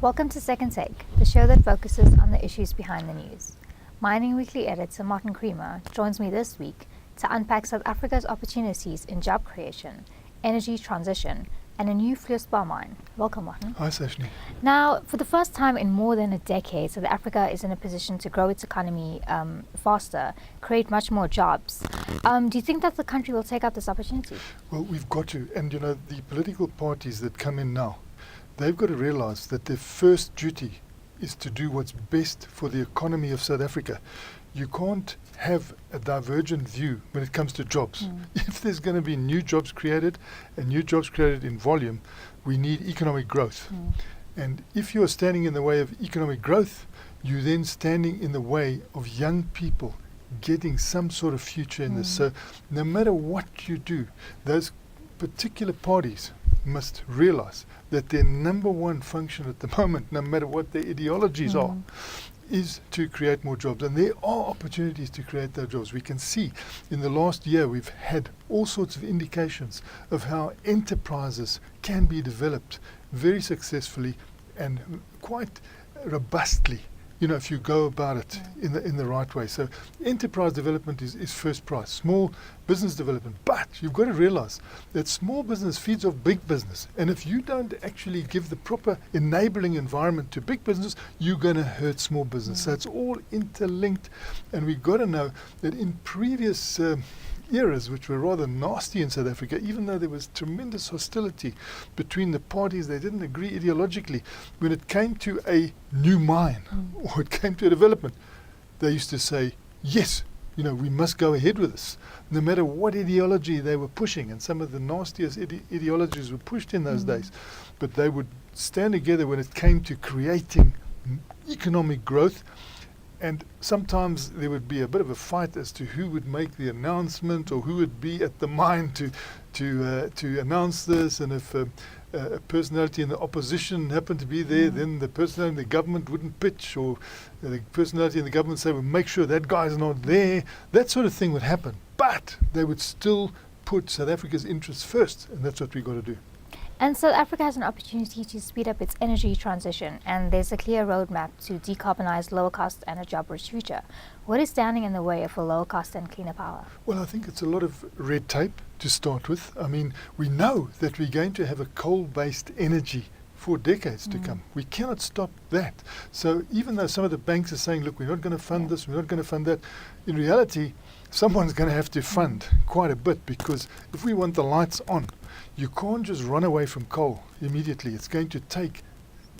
Welcome to Second Take, the show that focuses on the issues behind the news. Mining Weekly editor Martin Creamer joins me this week to unpack South Africa's opportunities in job creation, energy transition, and a new fluorspar mine. Welcome, Martin. Hi, Sashni. Now, for the first time in more than a decade, South Africa is in a position to grow its economy faster, create much more jobs. Do you think that the country will take up this opportunity? Well, we've got to. And, the political parties that come in now, they've got to realize that their first duty is to do what's best for the economy of South Africa. You can't have a divergent view when it comes to jobs. If there's going to be new jobs created, and new jobs created in volume, we need economic growth. And if you're standing in the way of economic growth, you're then standing in the way of young people getting some sort of future in this. So no matter what you do, those particular parties must realize that their number one function at the moment, no matter what their ideologies are, is to create more jobs. And there are opportunities to create those jobs. We can see in the last year we've had all sorts of indications of how enterprises can be developed very successfully and quite robustly, if you go about it in the right way. So enterprise development is first prize, small business development. But you've got to realize that small business feeds off big business. And if you don't actually give the proper enabling environment to big business, you're going to hurt small business. So it's all interlinked. And we've got to know that in previous eras, which were rather nasty in South Africa, even though there was tremendous hostility between the parties, they didn't agree ideologically. When it came to a new mine or it came to a development, they used to say, yes, we must go ahead with this, no matter what ideology they were pushing. And some of the nastiest ideologies were pushed in those days. But they would stand together when it came to creating economic growth. And sometimes there would be a bit of a fight as to who would make the announcement or who would be at the mine to announce this. And if a personality in the opposition happened to be there, then the personality in the government wouldn't pitch, or the personality in the government say, well, make sure that guy's not there. That sort of thing would happen. But they would still put South Africa's interests first, and that's what we've got to do. And South Africa has an opportunity to speed up its energy transition, and there's a clear roadmap to decarbonize, lower cost and a job-rich future. What is standing in the way of a lower cost and cleaner power? Well, I think it's a lot of red tape to start with. I mean, we know that we're going to have a coal-based energy for decades to come. We cannot stop that. So even though some of the banks are saying, look, we're not going to fund this, we're not going to fund that, in reality, someone's going to have to fund quite a bit, because if we want the lights on, you can't just run away from coal immediately. It's going to take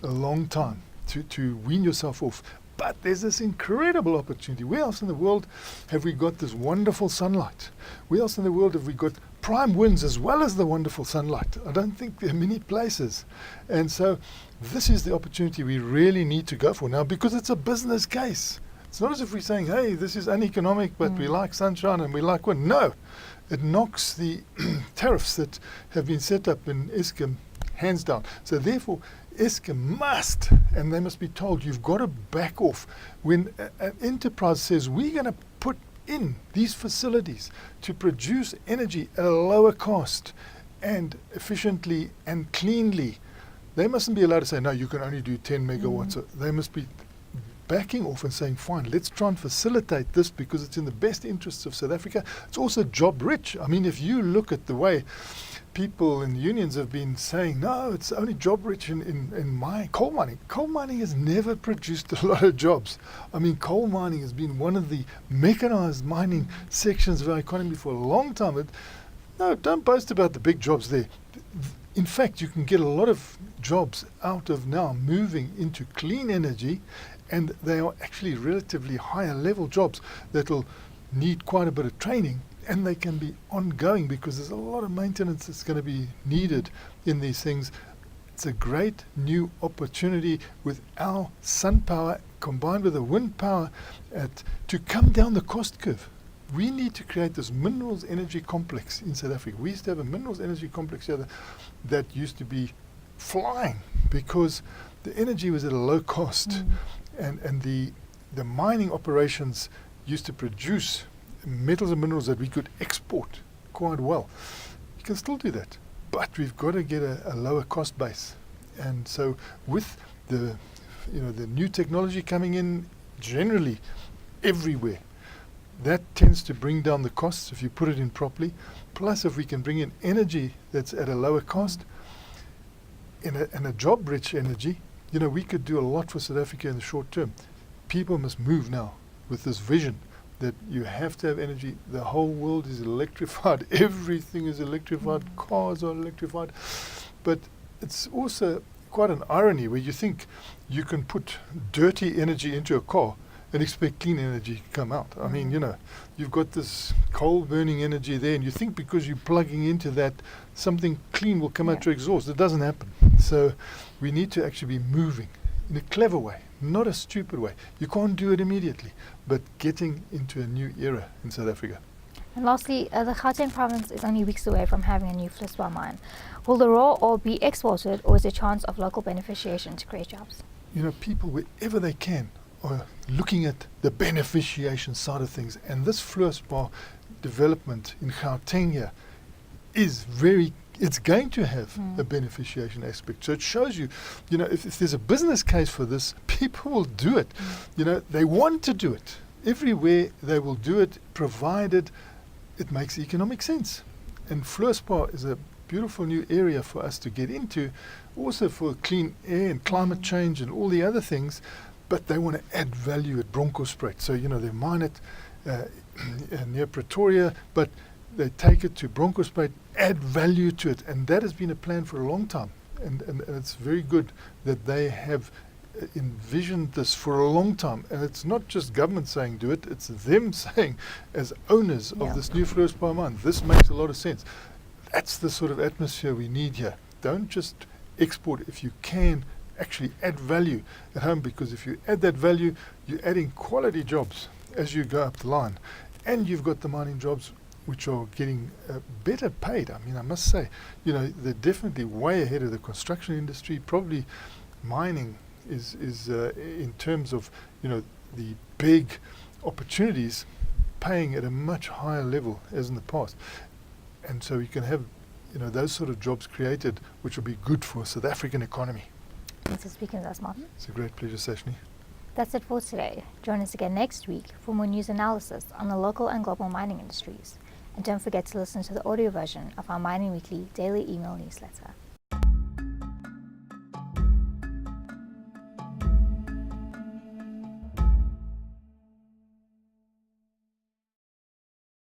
a long time to wean yourself off. But there's this incredible opportunity. Where else in the world have we got this wonderful sunlight? Where else in the world have we got prime winds as well as the wonderful sunlight? I don't think there are many places. And so this is the opportunity we really need to go for now, because it's a business case. It's not as if we're saying, hey, this is uneconomic, but we like sunshine and we like wind. No, it knocks the tariffs that have been set up in Eskom hands down. So therefore, Eskom must, and they must be told, you've got to back off. When an enterprise says, we're going to put in these facilities to produce energy at a lower cost and efficiently and cleanly, they mustn't be allowed to say, no, you can only do 10 megawatts. So they must be backing off and saying, fine, let's try and facilitate this because it's in the best interests of South Africa. It's also job rich. I mean, if you look at the way people in the unions have been saying, no, it's only job rich in coal mining. Coal mining has never produced a lot of jobs. I mean, coal mining has been one of the mechanized mining sections of our economy for a long time. No, don't boast about the big jobs there. In fact, you can get a lot of jobs out of now moving into clean energy, and they are actually relatively higher level jobs that will need quite a bit of training, and they can be ongoing because there's a lot of maintenance that's going to be needed in these things. It's a great new opportunity with our sun power combined with the wind power to come down the cost curve. We need to create this minerals energy complex in South Africa. We used to have a minerals energy complex here that used to be flying because the energy was at a low cost. And the mining operations used to produce metals and minerals that we could export quite well. You can still do that, but we've got to get a lower cost base. And so with the new technology coming in generally everywhere. That tends to bring down the costs if you put it in properly. Plus, if we can bring in energy that's at a lower cost, and a job-rich energy, we could do a lot for South Africa in the short term. People must move now with this vision that you have to have energy. The whole world is electrified. Everything is electrified. Cars are electrified. But it's also quite an irony where you think you can put dirty energy into a car and expect clean energy to come out. I mean, you've got this coal-burning energy there, and you think because you're plugging into that, something clean will come out your exhaust. It doesn't happen. So we need to actually be moving in a clever way, not a stupid way. You can't do it immediately, but getting into a new era in South Africa. And lastly, the Gauteng province is only weeks away from having a new fluorspar mine. Will the raw ore be exported, or is there a chance of local beneficiation to create jobs? People, wherever they can, are looking at the beneficiation side of things. And this fluorspar development in Gauteng here is it's going to have a beneficiation aspect. So it shows you, if there's a business case for this, people will do it. They want to do it. Everywhere they will do it, provided it makes economic sense. And fluorspar is a beautiful new area for us to get into, also for clean air and climate change and all the other things, but they want to add value at Bronkhorstspruit. So, they mine it near Pretoria, but they take it to Bronkhorstspruit, add value to it, and that has been a plan for a long time. And it's very good that they have envisioned this for a long time. And it's not just government saying do it, it's them saying, as owners of this new fluorspar mine, this makes a lot of sense. That's the sort of atmosphere we need here. Don't just export. If you can, actually add value at home, because if you add that value, you're adding quality jobs as you go up the line. And you've got the mining jobs which are getting better paid. I mean, I must say, they're definitely way ahead of the construction industry. Probably mining is in terms of, the big opportunities, paying at a much higher level as in the past. And so you can have, those sort of jobs created, which will be good for South African economy. Thanks for speaking with us, Martin. It's a great pleasure, Sashni. That's it for today. Join us again next week for more news analysis on the local and global mining industries. And don't forget to listen to the audio version of our Mining Weekly daily email newsletter.